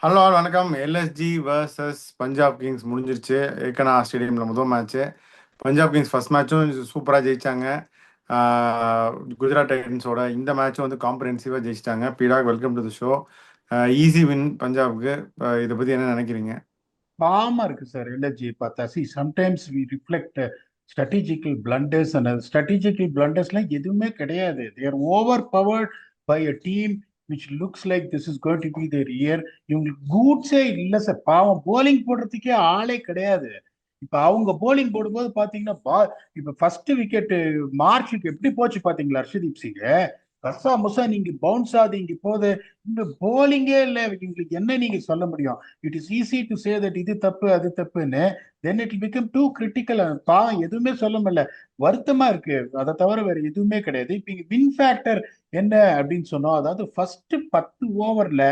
Hello வணக்கம். LSG vs Punjab Kings முடிஞ்சிருச்சு. ஏக்கனா ஸ்டேடியமில் முதல் மேட்ச்சு. பஞ்சாப் கிங்ஸ் ஃபர்ஸ்ட் மேட்சும் சூப்பராக ஜெயிச்சாங்க. குஜராத் டைட்டன்ஸோட இந்த மேட்சும் வந்து காம்ப்ரஹென்சிவாக ஜெயிச்சிட்டாங்க. பீடாக் welcome to the show. Easy win பஞ்சாபுக்கு. இதை பற்றி என்ன நினைக்கிறீங்க? பாவமா இருக்கு சார் எல்எஸ்ஜி பார்த்தா. Sometimes we reflect strategical blunders and strategical பிளண்டர்ஸ்லாம் எதுவுமே கிடையாது. They're over powered by a team which looks like this is going to be their year. இவங்களுக்கு கூட்ஸே இல்லை சார். பாவம், போலிங் போடுறதுக்கே ஆளே கிடையாது. இப்ப அவங்க போலிங் போடும்போது பாத்தீங்கன்னா இப்ப ஃபர்ஸ்ட் விக்கெட் மார்ச்சுக்கு எப்படி போச்சு பாத்தீங்களா ஹர்ஷதீப் சிங்? கசா முசா நீங்க பவுன்ஸ் ஆகுது இங்க போகுது. இந்த போலிங்கே இல்லை இவங்களுக்கு. என்ன நீங்க சொல்ல முடியும்? It is easy to say that இது தப்பு அது தப்புன்னு. Then it become too critical. எதுவுமே சொல்ல முடியல. வருத்தமா இருக்கு. அதை தவிர வேற எதுவுமே கிடையாது. இப்ப இங்க வின் ஃபேக்டர் என்ன அப்படின்னு சொன்னோம். அதாவது ஃபர்ஸ்ட் 10 ஓவர்ல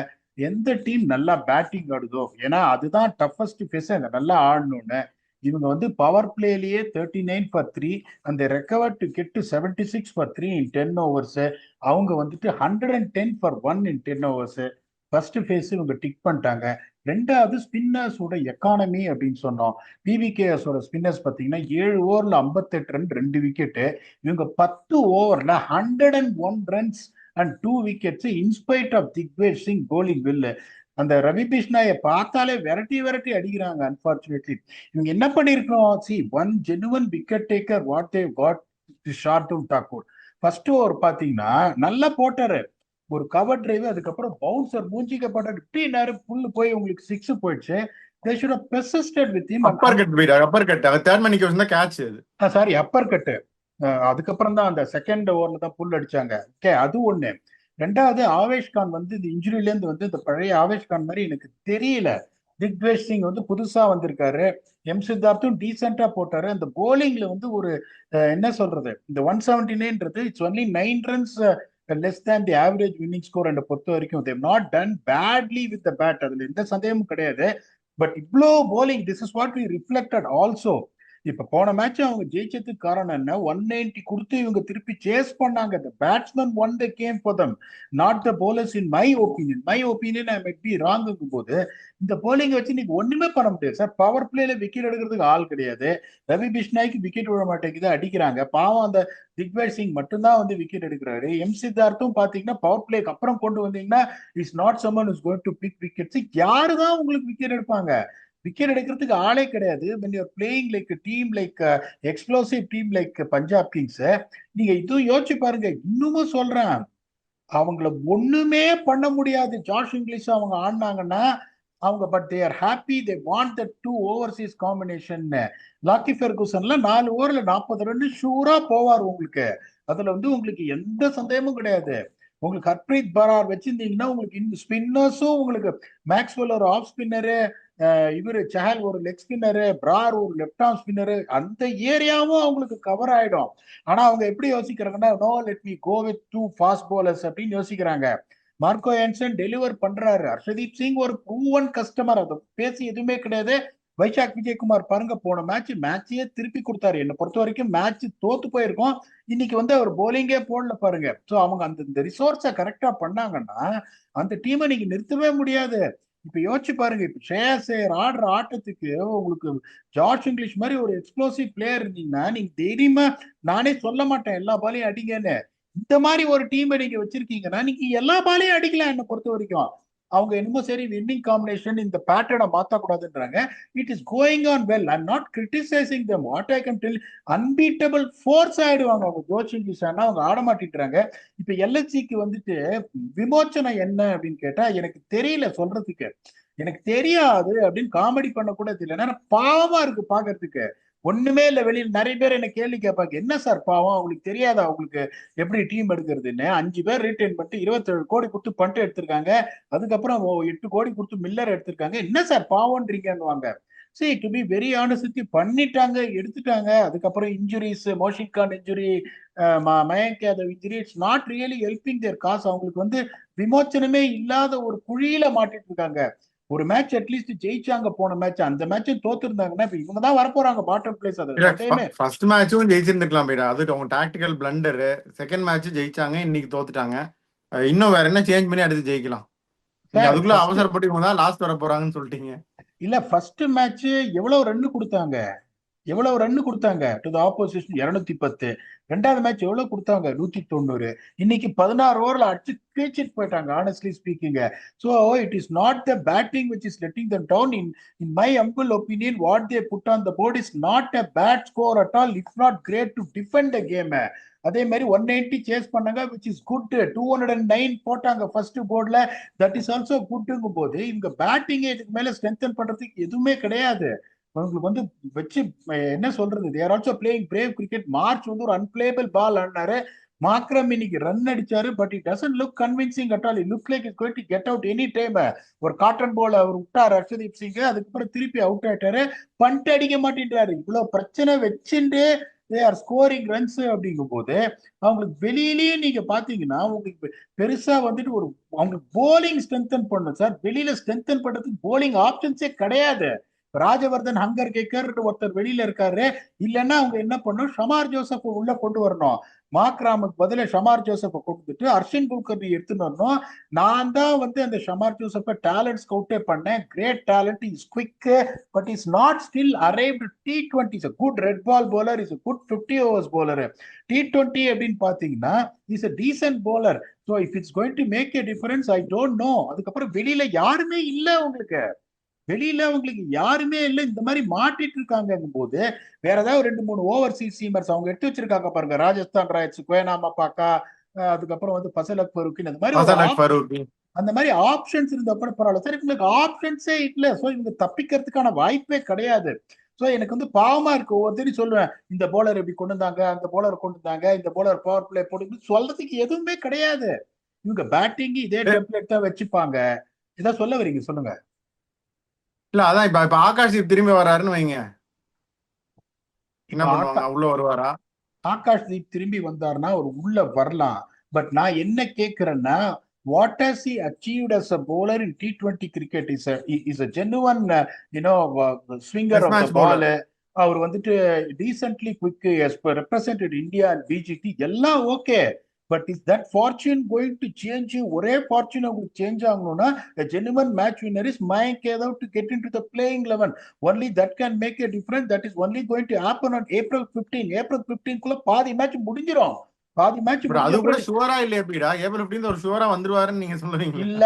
எந்த டீம் நல்லா பேட்டிங் ஆடுதோ, ஏன்னா அதுதான் டஃபஸ்ட் ஃபேஸ், நல்லா ஆடணும்னு. இவங்க வந்து பவர் பிளேலயே 39 for 3, அந்த recover to get to 76 for 3 in 10 overs. அவங்க வந்துட்டு 110 for 1 in 10 overs. First face இவங்க டிக் பண்ணிட்டாங்க. ரெண்டாவது ஸ்பின்னர்ஸோட எக்கானமி அப்படின்னு சொன்னோம். பிவிகேஎஸோட ஸ்பின்னர்ஸ் பார்த்தீங்கன்னா 7 ஓவர்ல 58 ரன், 2 விக்கெட்டு. இவங்க 10 ஓவர்ல 101 runs and 2 wickets in spite of Digvesh Singh bowling வில்லு. அந்த ரவி பிஷ்னாயை பார்த்தாலே விரட்டி விரட்டி அடிக்கிறாங்க. அன்பார்ச்சுனேட்லி இவங்க என்ன பண்ணிருக்கோம்? See one genuine wicket taker what they got Shardul Thakur. First over பாத்தீங்கன்னா நல்லா போட்டாரு. ஒரு கவர் டிரைவ், அதுக்கப்புறம் பவுன்சர் மூஞ்சிக்க போட்டாரு. இப்படி நேரம் புல்லு போய் உங்களுக்கு சிக்ஸ் போயிடுச்சு. They should have persisted with him. Upper cut பீடா, அப்பர் கட். தேர்ட் மணிக்கு வந்து கேட்ச் அது. Sorry, upper cut. அதுக்கப்புறம் தான் அந்த செகண்ட் ஓவர்ல தான் புல் அடிச்சாங்க. ஓகே, அது ஒண்ணு. ரெண்டாவது, ஆவேஷ் கான் வந்து இந்த இன்ஜுரியில இருந்து வந்து இந்த பழைய ஆவேஷ் கான் மாதிரி எனக்கு தெரியல. திக்வேஷ் சிங் வந்து புதுசா வந்திருக்காரு. சித்தார்த்தும் டீசெண்டா போட்டாரு. அந்த போலிங்ல வந்து ஒரு என்ன சொல்றது, இந்த 179ன்றது it's only 9 runs less than the average winning score. என்னை பொறுத்த வரைக்கும் they've not done badly with the bat, அதுல எந்த சந்தேகமும் கிடையாது. பட் இவ்வளோ bowling, this is what we reflected also. இப்ப போன மேட்ச் அவங்க ஜெயிச்சதுக்கு காரணம் என்ன? 190 கொடுத்து இவங்க திருப்பி சேஸ் பண்ணாங்க. The batsmen won the game for them, not the bowlers in my opinion. My opinion I might be wrong போது இந்த போலிங் வச்சு நீங்க ஒண்ணுமே பண்ண முடியாது சார். பவர் பிளேல விக்கெட் எடுக்கிறதுக்கு ஆள் கிடையாது. ரவி பிஷ்னாய்க்கு விக்கெட் விட மாட்டேங்குது, அடிக்கிறாங்க. பாவம் அந்த திக்வேஜ் சிங் மட்டும்தான் வந்து விக்கெட் எடுக்கிறாரு. சித்தார்த்தும் பாத்தீங்கன்னா பவர் பிளேக்கு அப்புறம் கொண்டு வந்தீங்கன்னா is not someone is going to pick wickets. யாரு தான் உங்களுக்கு விக்கெட் எடுப்பாங்க? விக்கெட் எடுக்கிறதுக்கு ஆளே கிடையாது. when you are playing like a team like explosive team like Punjab Kings, நீங்க இதுவும் யோசிச்சு பாருங்க. இன்னமும் சொல்றேன், அவங்கள ஒண்ணுமே பண்ண முடியாது. ஜாஷ் இங்கிலீஷ் அவங்க ஆடினாங்கன்னா அவங்க, but they are happy. They want the two overseas combination. Lockie ஃபெர்குசன்ல 4 ஓவர்ல 40 ரன் ஷூரா போவார் உங்களுக்கு. அதுல வந்து உங்களுக்கு எந்த சந்தேகமும் கிடையாது. உங்களுக்கு ஹர்ப்ரீத் பரார் வச்சிருந்தீங்கன்னா உங்களுக்கு இந்த ஸ்பின்னர்ஸும் உங்களுக்கு, மேக்ஸ்வெல் ஒரு ஆஃப் ஸ்பின்னரு, இவரு சஹல் ஒரு லெக் ஸ்பின்னரு, பிரார் ஒரு லெப்ட் ஆர்ம் ஸ்பின்னரு, அந்த ஏரியாவும் அவங்களுக்கு கவர் ஆயிடும். ஆனா அவங்க எப்படி யோசிக்கிறாங்கன்னா, no let me go with two fast bowlers அப்படின்னு யோசிக்கிறாங்க. மார்க்கோ ஏன்சன் டெலிவர் பண்றாரு. ஹர்ஷதீப் சிங் ஒரு ப்ரூவன் கஸ்டமர், அதை பேசி எதுவுமே கிடையாது. வைஷாக் விஜயகுமார் பாருங்க, போன மேட்சையே திருப்பி கொடுத்தாரு. என்னை பொறுத்த வரைக்கும் மேட்ச் தோத்து போயிருக்கோம். இன்னைக்கு வந்து அவர் போலிங்கே போடல பாருங்க. ஸோ அவங்க அந்த இந்த ரிசோர்ஸை கரெக்டா பண்ணாங்கன்னா அந்த டீமை நீங்க நிறுத்தவே முடியாது. இப்ப யோசிச்சு பாருங்க, இப்ப ஸ்ரேயாஸ் ஐயர் ஆடுற ஆட்டத்துக்கு உங்களுக்கு ஜார்ஜ் இங்கிலீஷ் மாதிரி ஒரு எக்ஸ்ப்ளோசிவ் பிளேயர் இருந்தீங்கன்னா நீங்க தைரியமா, நானே சொல்ல மாட்டேன் எல்லா பாலையும் அடிங்கன்னு, இந்த மாதிரி ஒரு டீமை நீங்க வச்சிருக்கீங்கன்னா நீங்க எல்லா பாலையும் அடிக்கலாம். என்னை பொறுத்த வரைக்கும் அவங்க என்னமோ சரி வின்னிங் காம்பினேஷன் இந்த பேட்டர்னை மாத்தக்கூடாதுன்றாங்க. It is going on well. I am not criticising them. What I can tell, unbeatable force ஆயிடுவாங்க அவங்க ஜோர்ஜ் இங்கிலீஷ் ஆனா. அவங்க ஆட மாட்டின்றாங்க. இப்ப எல்எஸ்சிக்கு வந்துட்டு விமோச்சனம் என்ன அப்படின்னு கேட்டா எனக்கு தெரியல சொல்றதுக்கு. எனக்கு தெரியாது அப்படின்னு காமெடி பண்ண கூட தெரியல. ஏன்னா பாவமா இருக்கு பாக்குறதுக்கு. ஒண்ணுமே இல்ல. வெளியில் நிறைய பேர் என்ன கேள்வி கேட்பாங்க, என்ன சார் பாவம், அவங்களுக்கு தெரியாதா அவங்களுக்கு எப்படி டீம் எடுக்கிறதுன்னு? 5 பேர் ரீட்டைன் பண்ணிட்டு 27 கோடி கொடுத்து பண்ட் எடுத்திருக்காங்க. அதுக்கப்புறம் 8 கோடி கொடுத்து மில்லர் எடுத்திருக்காங்க. என்ன சார் பாவம்ன்றீங்கன்னு. சரி, டு பி வெரி ஆனஸ்ட், பண்ணிட்டாங்க, எடுத்துட்டாங்க. அதுக்கப்புறம் injuries, Mohsin Khan injury, Mayank Yadav injury, it's not really helping their cause. அவங்களுக்கு வந்து விமோச்சனமே இல்லாத ஒரு குழியில மாட்டிட்டு இருக்காங்க. ஒரு மேட்ச் அட்லீஸ்ட் ஜெயிச்சாங்க போன மேட்ச். அந்த மேட்ச் தோத்து இருந்தாங்கன்னா இப்ப இவங்க தான் வரப்போறாங்க பாட்டம் பிளேஸ். அதுல சந்தேகமே. ஃபர்ஸ்ட் மேட்சும் ஜெயிச்சிருந்துக்கலாம் பீடா. அது அவங்க டாக்டிக்கல் பிளண்டரு. செகண்ட் மேட்ச் ஜெயிச்சாங்க, இன்னைக்கு தோத்துட்டாங்க. இன்னும் வேற என்ன சேஞ்ச் பண்ணி அடுத்து ஜெயிக்கலாம்? நீங்க சார் அதுக்குள்ள ஃபர்ஸ்ட் அவசரப்பட்டு இவங்க தான் லாஸ்ட் வர போறாங்கன்னு சொல்லிட்டீங்க. இல்ல ஃபர்ஸ்ட் மேட்ச் எவ்வளவு ரன் கொடுத்தாங்க? எவ்வளவு ரன் கொடுத்தாங்க டு த ஆப்போசிஷன்? 210. ரெண்டாவது மேட்ச் எவ்வளவு கொடுத்தாங்க? 190. இன்னைக்கு 16 ஓவர்ல அடிச்சு கிழிச்சிட்டு போயிட்டாங்க honestly speaking. So it is not the batting which is letting them down. In my humble opinion what they put on the board is not a bad score at all, it's not great to defend the game. அதே மாதிரி 190 chase பண்ணாங்க which is good. 209 போட்டாங்க first போர்ட்ல, that is also குட்ங்கும் போது இவங்க batting இதுக்கு மேல strengthen பண்றதுக்கு எதுவுமே கிடையாது. உங்களுக்கு வந்து வச்சு என்ன சொல்றது, they're also playing brave cricket. Marsh வந்து ஒரு அன்பிளேபிள் பால் ஆடினாரு, மாக்ரம் இன்னைக்கு ரன் அடிச்சாரு, but it doesn't look convincing at all. It look like is going to get out any time. ஒரு காட்டன் பால் அவர் விட்டார் ஹர்ஷதீப் சிங், அதுக்கப்புறம் திருப்பி அவுட் ஆயிட்டாரு. பண்ட் அடிக்க மாட்டேன்றாரு. இவ்வளவு பிரச்சனை வச்சுட்டு தே ஆர் ஸ்கோரிங் ரன்ஸ் அப்படிங்கும் போது அவங்களுக்கு வெளியிலயும் நீங்க பாத்தீங்கன்னா உங்களுக்கு பெருசா வந்துட்டு ஒரு அவங்களுக்கு போலிங் ஸ்ட்ரென்தன் பண்ணும் சார். வெளியில ஸ்ட்ரென்தன் பண்றதுக்கு போலிங் ஆப்ஷன்ஸே கிடையாது. ராஜவர்தன் ஹங்கர் கேக்கர் ஒருத்தர் வெளியில இருக்காரு, இல்லைன்னா அவங்க என்ன பண்ணும், ஷமார் ஜோசப் உள்ள கொண்டு வரணும். மாக்ராமுக்கு பதில ஷமார் ஜோசப்பை கொடுத்துட்டு அர்ஷின் குல்கர்னி எடுத்துன்னு வரணும். நான் தான் வந்து அந்த ஷமார் ஜோசப்பை டேலண்ட் ஸ்கவுட்டே பண்ணேன். Great talent, is quick, but is not still arrived T20. Is a good red ball bowler, is a good 50 overs bowler. T20 அப்படின்னு பாத்தீங்கன்னா is a decent bowler. So if it's going to make a difference, I don't know. அதுக்கப்புறம் வெளியில யாருமே இல்லை உங்களுக்கு, வெளியில அவங்களுக்கு யாருமே இல்லை. இந்த மாதிரி மாட்டிட்டு இருக்காங்க போது வேற ஏதாவது 2-3 ஓவர்சீஸ் சீமர்ஸ் அவங்க எடுத்து வச்சிருக்காங்க பாருங்க. ராஜஸ்தான் ராயல்ஸ், குவேனாமா பாக்கா, அதுக்கப்புறம் வந்து ஃபசல் ஃபரூக்கின், அந்த மாதிரி அந்த மாதிரி ஆப்ஷன்ஸ் இருந்தப்ப பரவாயில்ல சார். இவங்களுக்கு ஆப்ஷன்ஸே இல்லை. ஸோ இவங்க தப்பிக்கிறதுக்கான வாய்ப்பே கிடையாது. ஸோ எனக்கு வந்து பாவமா இருக்கு. ஒவ்வொருத்தரையும் சொல்லுவேன், இந்த போலர் எப்படி கொண்டு வந்தாங்க, அந்த போலர் கொண்டு வந்தாங்க, இந்த போலர் பவர் பிளே போட்டு சொல்றதுக்கு எதுவுமே கிடையாது. இவங்க பேட்டிங் இதே டெம்ப்ளேட் தான் வச்சுப்பாங்க. இதான் சொல்ல வரீங்க, சொல்லுங்க. இல்ல அதான் இப்ப ஆகாஷ் திரும்பி வராருன்னு வைங்க, என்ன பண்ணுவாங்க? உள்ள வருவாரா? ஆகாஷ் தீப் திரும்பி வந்தாருன்னா ஒரு உள்ள வரலாம். பட் நான் என்ன கேட்கிறேன்னா, what has he achieved as a bowler in T20 cricket? Is a genuine swinger of the ball. அவர் வந்துட்டு decently quick, represented India and BGT, எல்லாம் okay. But is that fortune going to change? ஒரே fortune உங்களுக்கு change ஆகணும்னா a genuine match winner is Mayank Yadav to get into the playing 11. Only that can make a difference. That is only going to happen on April 15. April 15 குள்ள பாதி match முடிஞ்சிரும். பாதி match அது கூட ஷூரா இல்ல எப்படிடா? ஏப்ரல் 15 ஒரு ஷூரா வந்துருவாருன்னு நீங்க சொல்றீங்க? இல்ல,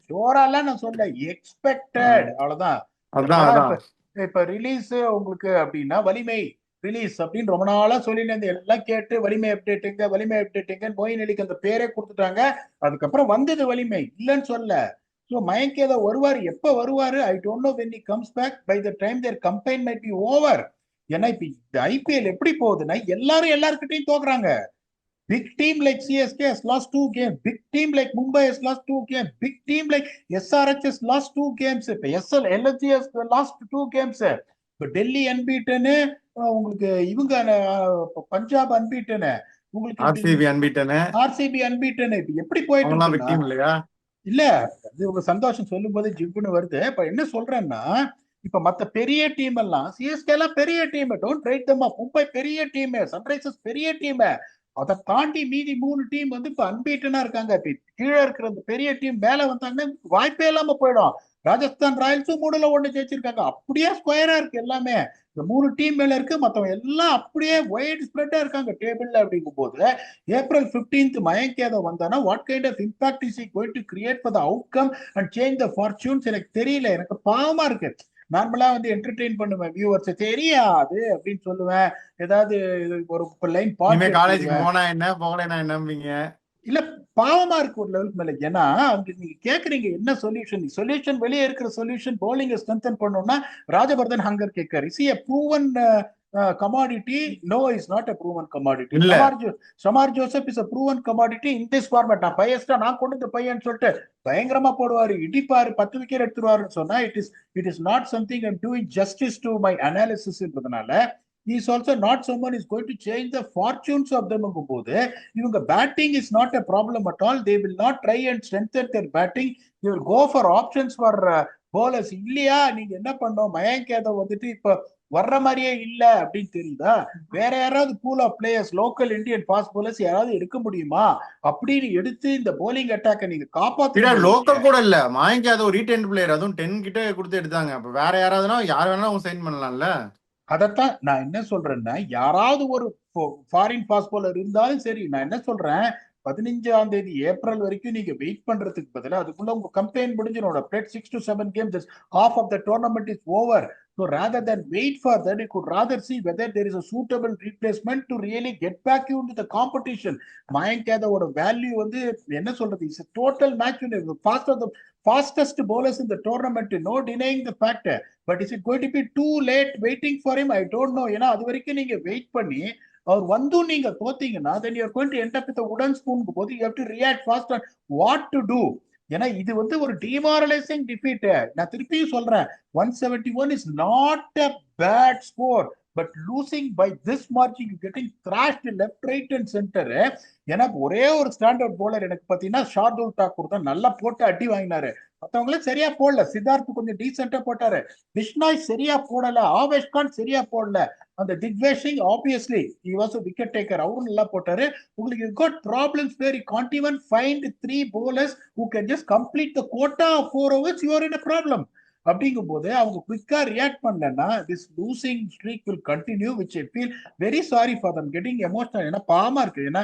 ஷூராலாம் நான் சொல்ல, எக்ஸ்பெக்டட், அவ்வளவுதான். இப்ப ரிலீஸ் உங்களுக்கு அப்படின்னா வலிமை ரிலீஸ் அப்படின்னு ரொம்ப நாளா சொல்லிட்டு எல்லாம் கேட்டு வலிமை அப்டேட்டுங்க, வலிமை அப்டேட்டுங்க, மொயின் அலிக்கு அந்த பேரே கொடுத்துட்டாங்க. அதுக்கப்புறம் வந்தது வலிமை, இல்லைன்னு சொல்ல. ஸோ மயங்க் யாதவ் வருவார். எப்ப வருவாரு? I don't know when he comes back. by the time their campaign might be over. ஏன்னா இப்ப இந்த ஐபிஎல் எப்படி போகுதுன்னா எல்லாரும் எல்லாருக்கிட்டையும் தோக்குறாங்க. Big team like CSK has lost 2 games. Big team like Mumbai has lost 2 games. Big team like SRH has lost 2 games. LSG has lost 2 games. இப்ப Delhi unbeaten, உங்களுக்கு இவங்க பஞ்சாப் அன்பீட்டன், உங்களுக்கு ஆர்சிபி அன்பீட்டன். இப்ப எப்படி போயிட்டு இருக்கு இல்ல? அது உங்க சந்தோஷம் சொல்லும் போது ஜிப்புன்னு வருது. இப்ப என்ன சொல்றேன்னா, இப்ப மத்த பெரிய டீம் எல்லாம், சிஎஸ்கே எல்லாம் பெரிய டீம், டோன்ட் ரைட் தம் அப். மும்பை பெரிய டீம், சன்ரைசர்ஸ் பெரிய டீம். அதை தாண்டி மீதி 3 டீம் வந்து இப்ப அன்பீட்டனா இருக்காங்க. கீழே இருக்கிற அந்த பெரிய டீம் மேல வந்தாங்கன்னா வாய்ப்பே இல்லாம போயிடும். ராஜஸ்தான் ராயல்ஸும் 3-1 ஜெயிச்சிருக்காங்க. அப்படியே ஸ்கொயரா இருக்கு எல்லாமே. இந்த 3 டீம் மேல இருக்கு, மத்தவங்க எல்லாம் அப்படியே வைட் ஸ்ப்ரெட்டா இருக்காங்க டேபிள்ல. அப்படிங்கும் போது ஏப்ரல் 15 மயங்க் யாதவ் வந்தானா what kind of impact is he going to create for the outcome and change the fortunes? எனக்கு தெரியல. எனக்கு பாவமா இருக்கு. நார்மலா வந்து என்டர்டெயின் பண்ணுவேன் வியூவர்ஸ், தெரியாது அப்படின்னு சொல்லுவேன். ஏதாவது ஒரு லைன் காலேஜுக்கு போனா என்ன, போகலைன்னா என்னம்பீங்க? இல்ல, பாவமா இருக்கு ஒரு லெவலுக்கு மேல. ஏன்னா அங்க நீங்க கேக்குறீங்க என்ன சொல்யூஷன் வெளியே இருக்கிற சொல்யூஷன் பவுலிங் ஸ்ட்ரென்தன் பண்ணணும்னா Rajvardhan Hangargekar. Is a proven commodity? No, is not a proven commodity. Shamar Joseph is a proven commodity in this format. நான் பயஸ்டா நான் கொண்டு இந்த பையன் சொல்லிட்டு பயங்கரமா போடுவாரு, இடிப்பாரு, 10 விக்கெட் எடுத்துருவாருன்னு சொன்னா it is not something I'm doing justice to my analysis. என்பதனால he is also not someone is going to change the fortunes of them. போது இவங்க batting is not a problem at all. They will not try and strengthen their batting. They will go for options for bowlers. இல்லையா? நீங்க என்ன பண்ணோம், மயங்க் யாதவ் வந்துட்டு இப்ப வர்ற மாதிரியே இல்ல அப்படின்னு தெரியுதா? வேற யாராவது pool of players, local Indian fast bowlers யாராவது எடுக்க முடியுமா அப்படின்னு எடுத்து இந்த போலிங் அட்டாக்கை நீங்க காப்பாத்தணும். லோக்கல் கூட இல்ல, மாயங்க அது ஒரு ரீடைன் பிளேயர், அதுவும் 10 கிட்ட கொடுத்து எடுத்தாங்க. அப்ப வேற யாராவதுனா யார் வேணா அவங்க சைன் பண்ணலாம்ல. அதைத்தான் நான் என்ன சொல்றேன்னா, யாராவது ஒரு ஃபாரின் ஃபாஸ்ட் போலர் இருந்தாலும் சரி. நான் என்ன சொல்றேன், 15ஆம் தேதி ஏப்ரல் வரைக்கும் நீங்க வெயிட் பண்றதுக்கு பதிலா அதுக்குள்ள உங்க கம்பெயின் முடிஞ்சிடும். Played 6 to 7 games, half of the tournament is over. So rather than wait for that, you could rather see whether there is a suitable replacement to really get back you into the competition. Mayank Yadavoட value வந்து என்ன சொல்றது, is a total match winner, the fastest bowlers in the tournament, no denying the fact. But is it going to be too late waiting for him? I don't know. ஏன்னா அது வரைக்கும் நீங்க wait பண்ணி அவர் வந்து நீங்க தோத்தீங்கன்னா then you are going to end up with a wooden spoon போது you have to react fast on what to do. ஏன்னா இது வந்து ஒரு demoralizing defeat. நான் திருப்பியும் சொல்றேன், 171 is not a bad score, but losing by this margin, you getting thrashed left, right and center. எனக்கு ஒரே ஒரு ஸ்டாண்டர்ட் போலர் எனக்கு பாத்தீங்கன்னா ஷார்துல் தாக்கூர் தான் நல்லா போட்டு அடி வாங்கினாரு. மற்றவங்களும் சரியா போடல. சித்தார்த் கொஞ்சம் டீசென்டா போட்டாரு, பிஷ்னாய் சரியா போடல, ஆவேஷ் கான் சரியா போடல, அந்த Digvesh Singh obviously he was a wicket taker, அவரும் நல்லா போட்டாரு. உங்களுக்கு you got problems where you can't even find 3 bowlers who can just complete the quota of 4 overs, you are in a problem. அப்படிங்கும் போது அவங்க குவிக்கா ரியாக்ட் பண்ணலன்னா this losing streak will continue, which I feel very sorry for them, getting emotional. ஏன்னா பாவமா இருக்கு. ஏன்னா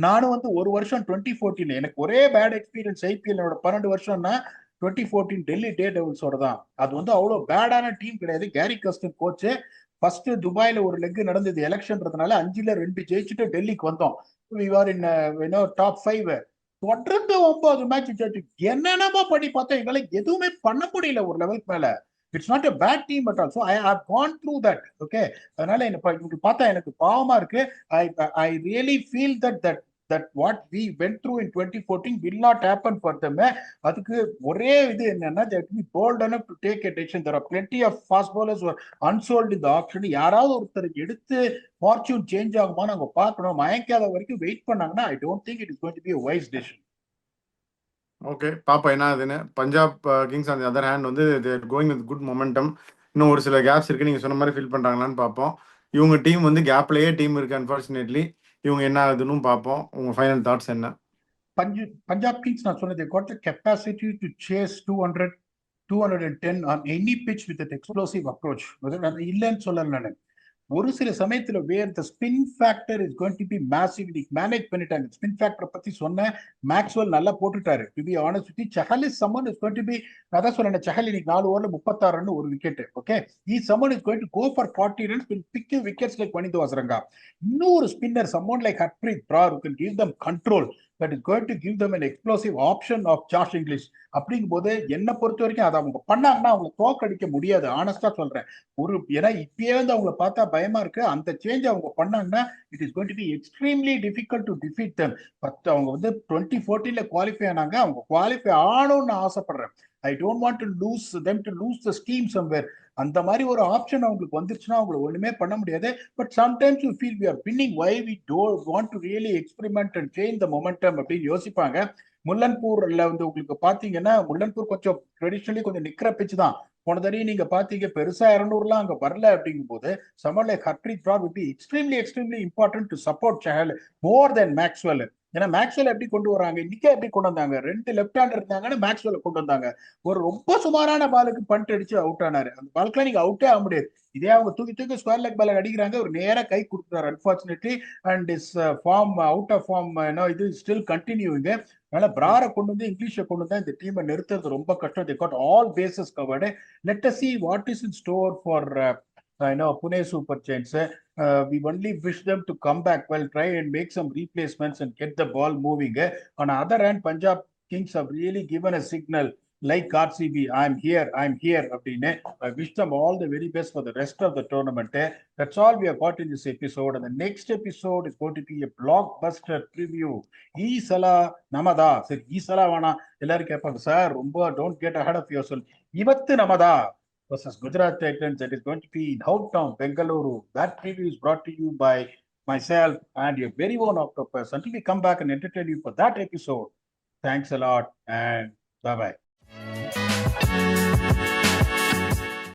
நானும் வந்து ஒரு வருஷம் 2014 எனக்கு ஒரே பேட் எக்ஸ்பீரியன்ஸ் ஐபிஎல் 12 வருஷம்னா 2014 டெல்லி டே டெவில்ஸோட தான். அது வந்து அவ்வளோ பேடான டீம் கிடையாது. Gary Kirsten coach. ஃபர்ஸ்ட் துபாயில ஒரு லெக் நடந்தது எலெக்ஷன்றதுனால 5ல் 2 ஜெயிச்சுட்டு டெல்லிக்கு வந்தோம். டாப் 5 தொடர்ந்து 9 மேட்ச் ஜெயிச்சு என்னென்னமோ பண்ணி பார்த்தா எங்களை எதுவுமே பண்ண முடியல ஒரு லெவலுக்கு மேல. It's not a bad team at all. So I have gone through that. Okay, அதனால எனக்கு பார்த்தா எனக்கு பாவமா இருக்கு. I really feel that what we went through in 2014 will not happen for them. அதுக்கு ஒரே இது என்னன்னா, they have to be bold enough to take a decision. There are plenty of fast bowlers who are unsold in the auction. யாராவது ஒருத்தர் எடுத்து fortune change ஆகுமா நாங்க பார்க்கணும். மயங்க் யாதவ் வரைக்கும் வெயிட் பண்ணாங்கன்னா I don't think it is going to be a wise decision. Okay, பாப்பா என்ன ஆகுதுன்னு. Punjab Kings on the other hand வந்து they're going with good momentum. இன்னும் ஒரு சில கேப்ஸ் இருக்கு, நீங்க சொன்ன மாதிரி ஃபில் பண்றாங்களான்னு பார்ப்போம். இவங்க டீம் வந்து கேப்லயே டீம் இருக்கு அன்பார்ச்சுனேட்லி. இவங்க என்ன ஆகுதுன்னு பார்ப்போம். உங்க ஃபைனல் தாட்ஸ் என்ன? பஞ்சாப் கிங்ஸ் நான் சொன்னது got the capacity to chase 200 210 on any pitch with an explosive approach. இல்லைன்னு சொல்லல நான். ஒரு சில சமயத்துல where the spin factor is going to be massive. Manage பண்ணிட்டாங்க. ஸ்பின் ஃபேக்டர் பத்தி சொன்ன மேக்ஸ்வெல் நல்லா போட்டுட்டாரு. To be honest with Chahal is someone is going to be, அதான் சொன்னேன், சஹல் இன்னைக்கு 4 ஓவர்ல 36 ரன் ஒரு விக்கெட். ஓகே, ஈ someone is going to go for 40 runs, will pick wickets like Wanindu Hasaranga. இன்னொரு spinner someone like Harpreet Brar who can give them control, that is going to give them an explosive option of Josh English. அப்படிங்கும் போது என்ன பொறுத்த வரைக்கும் அதை அவங்க பண்ணாங்கன்னா அவங்களை தோக்கடிக்க முடியாது. ஆனஸ்டா சொல்றேன். ஏன்னா இப்பயே வந்து அவங்கள பார்த்தா பயமா இருக்கு. அந்த சேஞ்ச் அவங்க பண்ணாங்கன்னா it is going to B extremely difficult to defeat them. But அவங்க வந்து 2014 குவாலிஃபை ஆனாங்க. அவங்க குவாலிஃபை ஆகணும்னு ஆசைப்படுறேன். I don't want to lose them to lose the steam somewhere. அந்த மாதிரி ஒரு ஆப்ஷன் அவங்களுக்கு வந்துருச்சுன்னா அவங்களை ஒண்ணுமே பண்ண முடியாது. But sometimes you feel we are winning, why we don't want to really experiment and change the momentum அப்படின்னு யோசிப்பாங்க. முல்லன்பூர்ல வந்து உங்களுக்கு பாத்தீங்கன்னா, முல்லன்பூர் கொஞ்சம் ட்ரெடிஷனலி கொஞ்சம் நிக்கிற பிச் தான். போன தடவை நீங்க பாத்தீங்க பெருசா 200 அங்க வரல. அப்படிங்கும் போது someone like Harpreet Brar would be extremely important to support Chahal more than Maxwell. ஏன்னா மேக்ஸ்வெல் எப்படி கொண்டு வராங்க, இன்னைக்கே எப்படி கொண்டு வந்தாங்க, 2 லெஃப்ட் ஹேண்டர் இருந்தாங்கன்னு மேக்ஸ்வெல் கொண்டு வந்தாங்க. ஒரு ரொம்ப சுமாரான பாலுக்கு பண்ட் அடிச்சு அவுட் ஆனாரு. அந்த பாலுக்குலாம் நீங்க அவுட்டே ஆக முடியாது. இதே அவங்க தூக்கி ஸ்கொயர் லெக் பால் அடிக்கிறாங்க, ஒரு நேரா கை கொடுக்குறாரு unfortunately. And is form out of form, இது ஸ்டில் கண்டினியூங்க. அதனால பிராரை கொண்டு வந்து இங்கிலீஷை கொண்டு வந்தா இந்த டீமை நிறுத்துறது ரொம்ப கஷ்டம். they got all bases covered. Let us see what is in store for Pune Super Giants. We only wish them to come back well, try and make some replacements and get the ball moving. On the other hand, Punjab Kings have really given a signal like RCB, I'm here. I wish them all the very best for the rest of the tournament. That's all we have got in this episode. And the next episode is going to be a blockbuster preview. Isala Namada. Sir, Isala Vana. Ellaru kepanga sir, romba don't get ahead of yourself. Ivattu Namada versus Gujarat Titans. That is going to be in hometown Bengaluru. That preview is brought to you by myself and your very own Octopus. Until we come back and entertain you for that episode, thanks a lot and bye-bye.